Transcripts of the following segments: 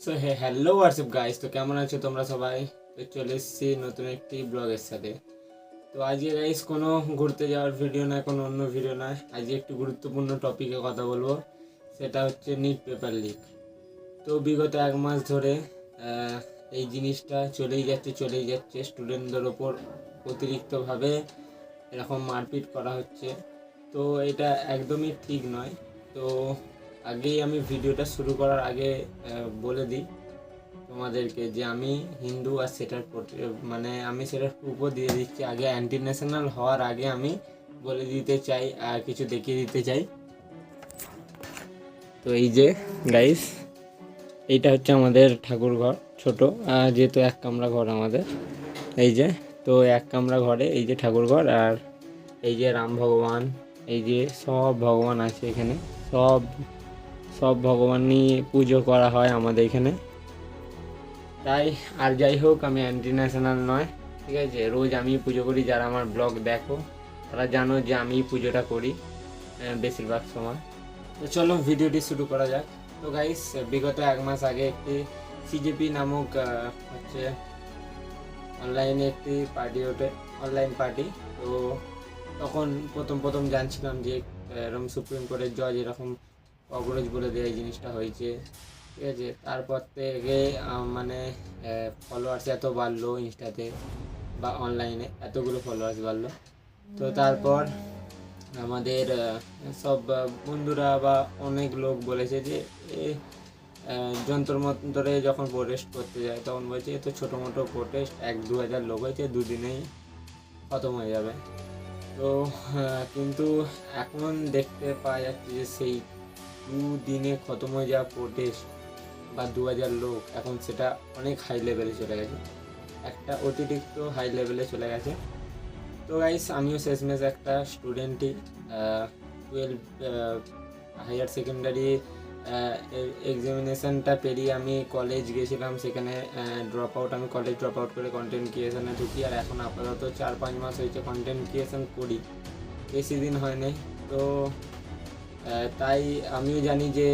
So hello WhatsApp guys, তো কেমন আছো তোমরা সবাই? তো চলে এসেছি নতুন একটি ব্লগের সাথে। তো আজকে গাইস কোনো ঘুরতে যাওয়ার ভিডিও না, কোনো অন্য ভিডিও না, আজকে একটি গুরুত্বপূর্ণ টপিকে কথা বলবো। সেটা হচ্ছে নিট পেপার লিক। তো বিগত এক মাস ধরে এই জিনিসটা চলেই যাচ্ছে স্টুডেন্টদের ওপর অতিরিক্তভাবে এরকম মারপিট করা হচ্ছে। তো এটা একদমই ঠিক নয়। তো আগেই আমি ভিডিওটা শুরু করার আগে বলে দিই তোমাদেরকে যে আমি হিন্দু, আর সেটার মানে আমি সেটার প্রুফও দিয়ে দিচ্ছি। আগে অ্যান্টি ন্যাশনাল হওয়ার আগে আমি বলে দিতে চাই আর কিছু দেখিয়ে দিতে চাই। তো এই যে গাইস, এইটা হচ্ছে আমাদের ঠাকুর ঘর, ছোট যেহেতু এক কামরা ঘর আমাদের। এই যে, তো এক কামরা ঘরে এই যে ঠাকুর ঘর, আর এই যে রাম ভগবান, এই যে সব ভগবান আছে এখানে, সব সব ভগবানই পুজো করা হয় আমাদের এখানে। তাই আর যাই হোক, আমি অ্যান্টি ন্যাশনাল নয়, ঠিক আছে? রোজ আমি পুজো করি, যারা আমার ব্লগ দেখো তারা জানো যে আমি পুজোটা করি বেশিরভাগ সময়। তো চলো ভিডিওটি শুরু করা যাক। তো গাইস, বিগত এক মাস আগে একটি সিজেপি নামক হচ্ছে অনলাইনে একটি পার্টি ওঠে, অনলাইন পার্টি। তো তখন প্রথম জানছিলাম যে এরকম সুপ্রিম কোর্টের জজ এরকম অগ্রজ বলে দেয়, এই জিনিসটা হয়েছে, ঠিক আছে? তারপর থেকে মানে ফলোয়ার্স এত বাড়লো ইনস্টাতে বা অনলাইনে, এতগুলো ফলোয়ার্স বাড়লো। তো তারপর আমাদের সব বন্ধুরা বা অনেক লোক বলেছে যে যন্ত্র মন্ত্রে যখন প্রোটেস্ট করতে যায় তখন বলছে এ তো ছোটো মোটো প্রোটেস্ট, 1-2 হাজার লোক হয়েছে, দুদিনেই খতম হয়ে যাবে। তো কিন্তু এখন দেখতে পাওয়া যাচ্ছে যে সেই দুদিনে খতম হয়ে যাওয়া প্রোটেস্ট বা 2,000 লোক, এখন সেটা অনেক হাই লেভেলে চলে গেছে, একটা অতিরিক্ত হাই লেভেলে চলে গেছে। তো গাইস, আমিও শেষমেশ একটা স্টুডেন্টই, 12 হায়ার সেকেন্ডারি এক্সামিনেশানটা পেরিয়ে আমি কলেজ গেছিলাম, সেখানে আমি কলেজ ড্রপ আউট করে কন্টেন্ট ক্রিয়েশনে ঢুকি। আর এখন আপাতত 4-5 মাস হয়েছে কন্টেন্ট ক্রিয়েশন করি, বেশি দিন হয়নি। তো তাই আমিও জানি যে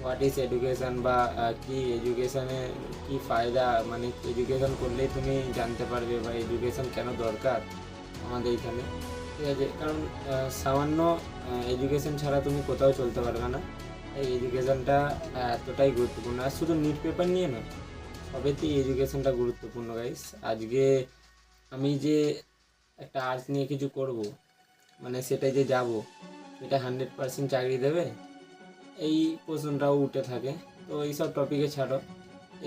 হোয়াট ইজ এডুকেশান, বা কি এডুকেশানে কি ফায়দা, মানে এডুকেশান করলেই তুমি জানতে পারবে বা এডুকেশান কেন দরকার আমাদের এখানে, ঠিক আছে? কারণ সামান্য এডুকেশান ছাড়া তুমি কোথাও চলতে পারবে না। এই এডুকেশানটা এতটাই গুরুত্বপূর্ণ, আর শুধু নিট পেপার নিয়ে নয়, সবেতেই এডুকেশানটা গুরুত্বপূর্ণ গাইস। আজকে আমি যে একটা আর্টস নিয়ে কিছু করব, মানে সেটাই যে যাব, এটা 100% চাকরি দেবে, এই প্রশ্নটাও উঠে থাকে। তো এইসব টপিকে ছাড়ো,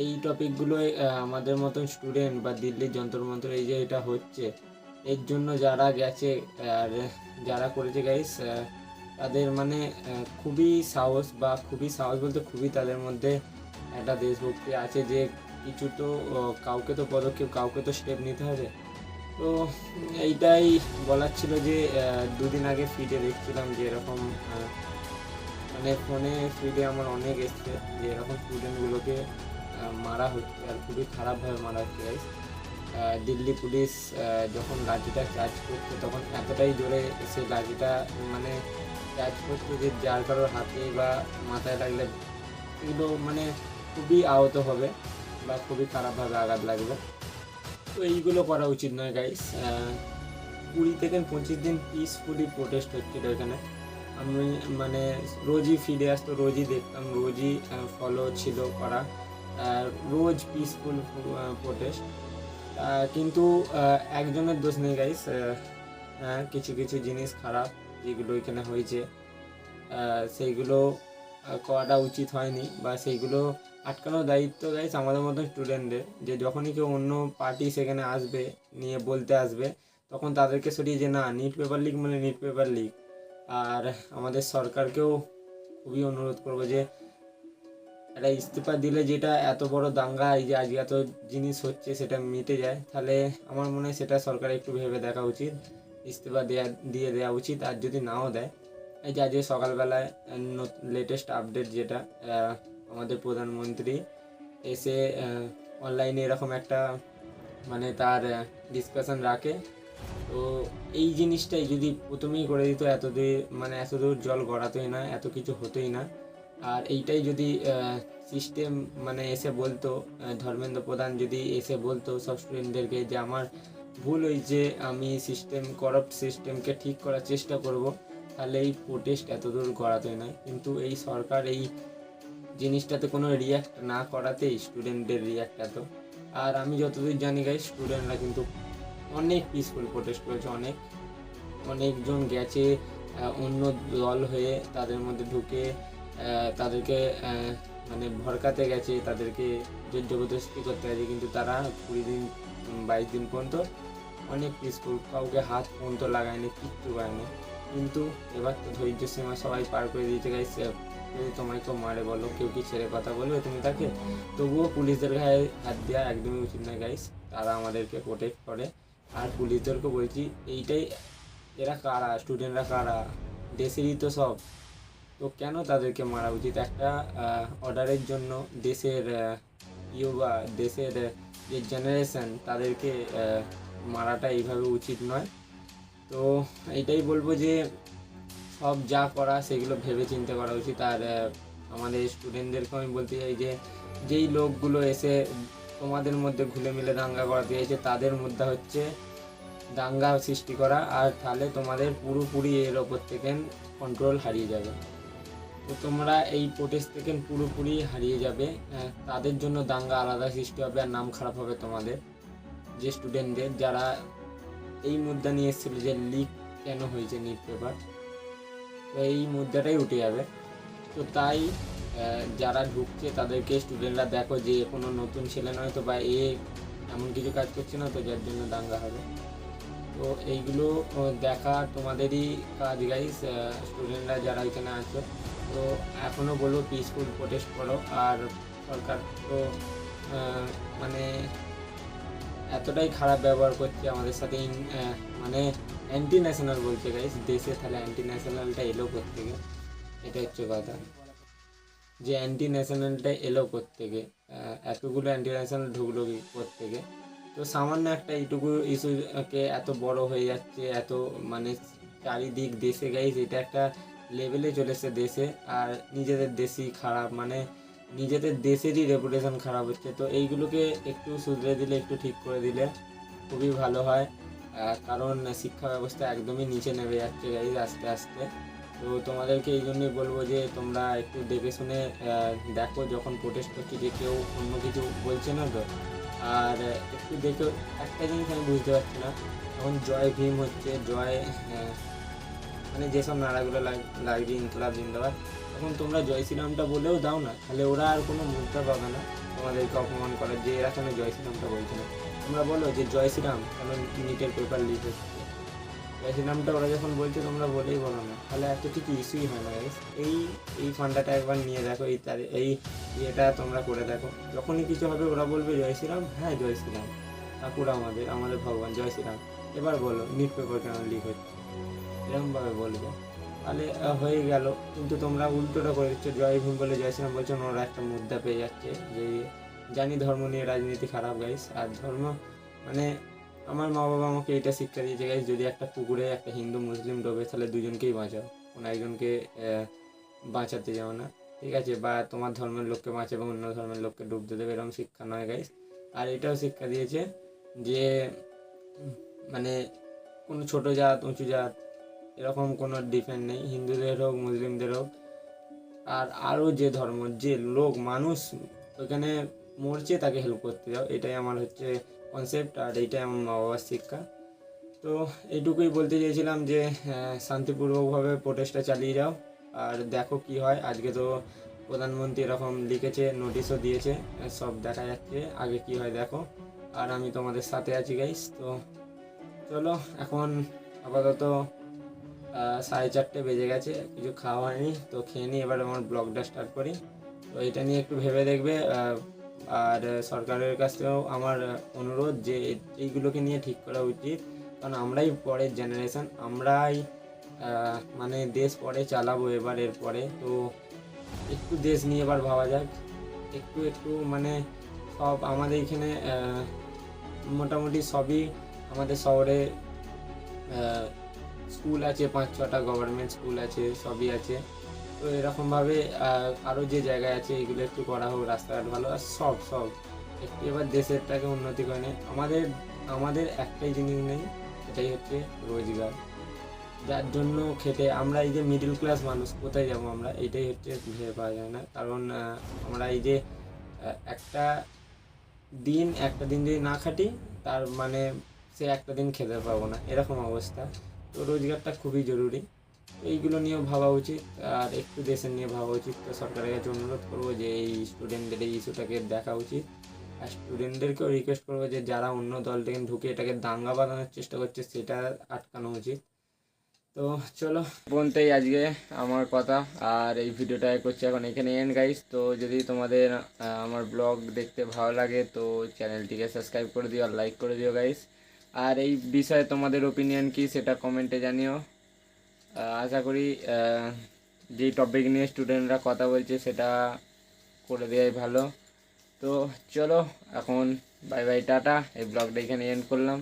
এই টপিকগুলোই আমাদের মতন স্টুডেন্ট বা দিল্লির যন্ত্র মন্ত্র এই যে এটা হচ্ছে, এর জন্য যারা গেছে আর যারা করেছে গাইস, তাদের মানে খুবই সাহস বলতে খুবই তাদের মধ্যে একটা দেশভক্তি আছে, যে কিছু তো কাউকে তো স্টেপ নিতে হবে। তো এইটাই বলার ছিল যে দুদিন আগে ফিডে দেখছিলাম যে এরকম মানে ফোনে ফিডে আমার অনেক এসছে যে এরকম স্টুডেন্টগুলোকে মারা হচ্ছে, আর খুবই খারাপভাবে মারা হচ্ছে গাইস। দিল্লি পুলিশ যখন লাঠিটা চার্জ করছে তখন এতটাই জোরে সেই লাঠিটা মানে চার্জ করছে যে যার কারোর হাতে বা মাথায় লাগলে এগুলো মানে খুবই আহত হবে বা খুবই খারাপভাবে আঘাত লাগবে। তো এইগুলো করা উচিত নয় গাইস। 20 থেকে 25 দিন পিসফুলি প্রোটেস্ট হচ্ছিল এখানে। আমি মানে রোজই ফিরে আসতো, রোজই দেখতাম, রোজই ফলো ছিল করা, রোজ পিসফুল প্রোটেস্ট। কিন্তু একজনের দোষ নেই গাইস। হ্যাঁ, কিছু কিছু জিনিস খারাপ যেগুলো এখানে হয়েছে, সেইগুলো করাটা উচিত হয়নি, বা সেইগুলো আটকানোর দায়িত্ব গাইস আমাদের মতন স্টুডেন্টদের। যে যখনই কেউ অন্য পার্টি সেখানে আসবে, নিয়ে বলতে আসবে, তখন তাদেরকে সরিয়ে যে না, নিট পেপার লিক মানে নিট পেপার লিক। আর আমাদের সরকারকেও খুবই অনুরোধ করবো যে একটা ইস্তফা দিলে যেটা এত বড় দাঙ্গা, এই যে আজকে এত জিনিস হচ্ছে, সেটা মিটে যায়, তাহলে আমার মনে হয় সেটা সরকার একটু ভেবে দেখা উচিত, ইস্তফা দিয়ে দেওয়া উচিত। আর যদি নাও দেয়, এই যে আজকে সকালবেলায় লেটেস্ট আপডেট যেটা, আমাদের প্রধানমন্ত্রী এসে অনলাইনে এরকম একটা মানে তার ডিসকাশন রাখে। তো এই জিনিসটাই যদি প্রথমেই করে দিত, এত দূর জল গড়াতোই না, এত কিছু হতোই না। আর এইটাই যদি সিস্টেম মানে এসে বলতো, ধর্মেন্দ্র প্রধান যদি এসে বলতো সব স্টুডেন্টদেরকে যে আমার ভুল হয়েছে, আমি করাপ্ট সিস্টেমকে ঠিক করার চেষ্টা করব, তাহলে এই প্রোটেস্ট এতদূর গড়াতোই নয়। কিন্তু এই সরকার এই জিনিসটাতে কোনো রিয়াক্ট না করাতেই স্টুডেন্টদের রিয়াক্ট এত। আর আমি যতদূর জানি গাইস, স্টুডেন্টরা কিন্তু অনেক পিসফুল প্রোটেস্ট করেছে, অনেকজন গেছে অন্য দল হয়ে, তাদের মধ্যে ঢুকে তাদেরকে মানে ভড়কাতে গেছে, তাদেরকে জোর জবরদস্তি করতে গেছে। কিন্তু তারা 20 দিন 22 দিন পর্যন্ত অনেক পিসফুল, কাউকে হাত পর্যন্ত লাগায়নি, কিচ্ছু করেনি। কিন্তু এবার তো ধৈর্য সীমা সবাই পার করে দিয়েছে গাইস। যদি তোমায় কেউ মারে বলো, কেউ কি ছেড়ে কথা বলবে তুমি তাকে? তবুও পুলিশদের গায়ে হাত দেওয়া একদমই উচিত নয় গাইস। তারা আমাদেরকে প্রোটেক্ট করে। আর পুলিশদেরকে বলছি এইটাই, এরা কারা, স্টুডেন্টরা কারা, দেশেরই তো সব, তো কেন তাদেরকে মারা উচিত? একটা অর্ডারের জন্য দেশের ইউবা, দেশের যে জেনারেশন, তাদেরকে মারাটা এইভাবে উচিত নয়। তো এইটাই বলবো যে সব যা করা সেগুলো ভেবে চিন্তে করা উচিত। আর আমাদের স্টুডেন্টদেরকে আমি বলতে চাই যে যেই লোকগুলো এসে তোমাদের মধ্যে ঘুলে মিলে দাঙ্গা করাতে চাইছে, তাদের মধ্যে হচ্ছে দাঙ্গা সৃষ্টি করা। আর তাহলে তোমাদের পুরোপুরি এর ওপর থেকে কন্ট্রোল হারিয়ে যাবে। তো তোমরা এই প্রোটেস্ট থেকে পুরোপুরি হারিয়ে যাবে, তাদের জন্য দাঙ্গা আলাদা সৃষ্টি হবে আর নাম খারাপ হবে তোমাদের, যে স্টুডেন্টদের যারা এই মুদ্রা নিয়ে এসেছিল যে লিক কেন হয়েছে নিট পেপার, তো এই মুদ্রাটাই উঠে যাবে। তো তাই যারা ঢুকছে তাদেরকে স্টুডেন্টরা দেখো যে কোনো নতুন ছেলে নয় তো, বা এমন কিছু কাজ করছে না তো যার জন্য দাঙ্গা হবে। তো এইগুলো দেখা তোমাদেরই কাজ গাইস, স্টুডেন্টরা যারা এখানে আছো। তো এখনও বলবো পিসফুল প্রোটেস্ট করো। আর সরকার তো মানে এতটাই খারাপ ব্যবহার করছে আমাদের সাথে, মানে অ্যান্টি ন্যাশনাল বলছে গাইস দেশে, তাহলে অ্যান্টি ন্যাশনালটা এলো কোত্থেকে? এটা হচ্ছে কথা, যে অ্যান্টি ন্যাশনালটা এলো কোত্থেকে, এতগুলো অ্যান্টি ন্যাশনাল ঢুকলো কোত্থেকে? তো সামান্য একটা এইটুকু ইস্যুকে এত বড় হয়ে যাচ্ছে, এত মানে চারিদিক দেশে গাইস, এটা একটা লেভেলে চলেছে দেশে। আর নিজেদের দেশই খারাপ, মানে নিজেদের দেশেরই রেপুটেশন খারাপ হচ্ছে। তো এইগুলোকে একটু শুধরে দিলে, একটু ঠিক করে দিলে খুবই ভালো হয়। কারণ শিক্ষা ব্যবস্থা একদমই নিচে নেমে যাচ্ছে গাইজ আস্তে আস্তে। তো তোমাদেরকে এই জন্যই বলবো যে তোমরা একটু দেখে শুনে দেখো যখন প্রোটেস্ট করছি যে কেউ অন্য কিছু বলছে না তো। আর একটু দেখো, একটা জিনিস আমি বুঝতে পারছি না, এখন জয় ভীম হচ্ছে, জয় মানে যেসব নারাগুলো লাগছে ইনকলাব জিন্দাবাদ, তখন তোমরা জয় শ্রীরামটা বলেও দাও না, তাহলে ওরা আর কোনো মুদ্রা পাবে না তোমাদেরকে অপমান করার, যে এরা কেন জয় শ্রীরামটা বলছে না। তোমরা বলো যে জয় শ্রীরাম, কেন নিটের পেপার লিক হচ্ছে, জয় শ্রীরামটা ওরা যখন বলছে তোমরা বলেই বলো না, তাহলে এত কিছু ইস্যুই হয় না। এই ফান্ডাটা একবার নিয়ে দেখো, এই ইয়েটা তোমরা করে দেখো, যখনই কিছু হবে ওরা বলবে জয় শ্রীরাম, হ্যাঁ জয় শ্রীরাম, ঠাকুর আমাদের ভগবান জয় শ্রীরাম। এবার বলো নিট পেপার কেন লিক হচ্ছে, এরকমভাবে বলবে, তাহলে হয়ে গেল। কিন্তু তোমরা উল্টোটা করে দিচ্ছ, জয় ভীম বলে জয় শ্রীরাম বলছো, ওরা একটা মুদ্রা পেয়ে যাচ্ছে। যে জানি ধর্ম নিয়ে রাজনীতি খারাপ গাইস, আর ধর্ম মানে আমার মা বাবা আমাকে এটা শিক্ষা দিয়েছে গাইস, যদি একটা পুকুরে একটা হিন্দু মুসলিম ডোবে তাহলে দুজনকেই বাঁচাও, কোনো একজনকে বাঁচাতে যাও না, ঠিক আছে? বা তোমার ধর্মের লোককে বাঁচাবে, অন্য ধর্মের লোককে ডুবতে দেবে, এরকম শিক্ষা নয় গাইস। আর এটাও শিক্ষা দিয়েছে যে মানে কোনো ছোটো জাত উঁচু জাত এরকম কোনো ডিফারেন্ট নেই, হিন্দুদের হোক মুসলিমদের হোক, আর আরও যে ধর্ম, যে লোক মানুষ ওইখানে মরছে তাকে হেল্প করতে যাও, এটাই আমার হচ্ছে কনসেপ্ট, আর এইটাই আমার মা বাবার শিক্ষা। তো এইটুকুই বলতে চেয়েছিলাম যে শান্তিপূর্বকভাবে প্রোটেস্টটা চালিয়ে যাও, আর দেখো কি হয়। আজকে তো প্রধানমন্ত্রী এরকম লিখেছে, নোটিশও দিয়েছে, সব দেখা যাচ্ছে, আগে কি হয় দেখো। আর আমি তোমাদের সাথে আছি গাইস। তো চলো এখন আপাতত 4:30 বেজে গেছে, কিছু খাওয়া হয়নি, তো খেয়ে নিই, এবার আমার ব্লগটা স্টার্ট করি। তো এটা নিয়ে একটু ভেবে দেখবে। আর সরকারের কাছেও আমার অনুরোধ যে এইগুলোকে নিয়ে ঠিক করা উচিত, কারণ আমরাই পরের জেনারেশান, আমরাই মানে দেশ পরে চালাবো এবার এরপরে। তো একটু দেশ নিয়ে এবার ভাবা যাক, একটু মানে সব আমাদের এখানে মোটামুটি সবই আমাদের শহরে স্কুল আছে, 5-6টা গভর্নমেন্ট স্কুল আছে, সবই আছে। তো তো এরকমভাবে আরও যে জায়গায় আছে এগুলো একটু করা হোক, রাস্তাঘাট ভালো, আর সব সব একটু এবার দেশেরটাকে উন্নতি করে নেই। আমাদের আমাদের একটাই জিনিস নেই, সেটাই হচ্ছে রোজগার, যার জন্য খেটে আমরা এই যে মিডল ক্লাস মানুষ কোথায় যাবো আমরা, এইটাই হচ্ছে ভেবে পাওয়া যায় না। কারণ আমরা এই যে একটা একটা দিন যদি না খাটি, তার মানে সে একটা দিন খেতে পাবো না, এরকম অবস্থা। তো রোজগারটা খুবই জরুরি, তো এইগুলো নিয়েও ভাবা উচিত, আর একটু দেশের নিয়ে ভাবা উচিত। তো সরকারের কাছে অনুরোধ করবো যে এই স্টুডেন্টদের এই ইস্যুটাকে দেখা উচিত, আর স্টুডেন্টদেরকেও রিকোয়েস্ট করবো যে যারা অন্য দল থেকে ঢুকে এটাকে দাঙ্গা বাঁধানোর চেষ্টা করছে সেটা আটকানো উচিত। তো চলো পর্যন্তই আজকে আমার কথা, আর এই ভিডিওটা করছি এখন এখানে এন্ড গাইস। তো যদি তোমাদের আমার ব্লগ দেখতে ভালো লাগে তো চ্যানেলটিকে সাবস্ক্রাইব করে দিও আর লাইক করে দিও গাইস। আর এই বিষয়ে তোমাদের ওপিনিয়ন কি সেটা কমেন্টে জানিও। আশা করি যেই টপিক নিয়ে স্টুডেন্টরা কথা বলছে সেটা করে দেওয়াই ভালো। তো চলো এখন বাই বাই টাটা, এই ব্লগটা এখানে এন্ড করলাম।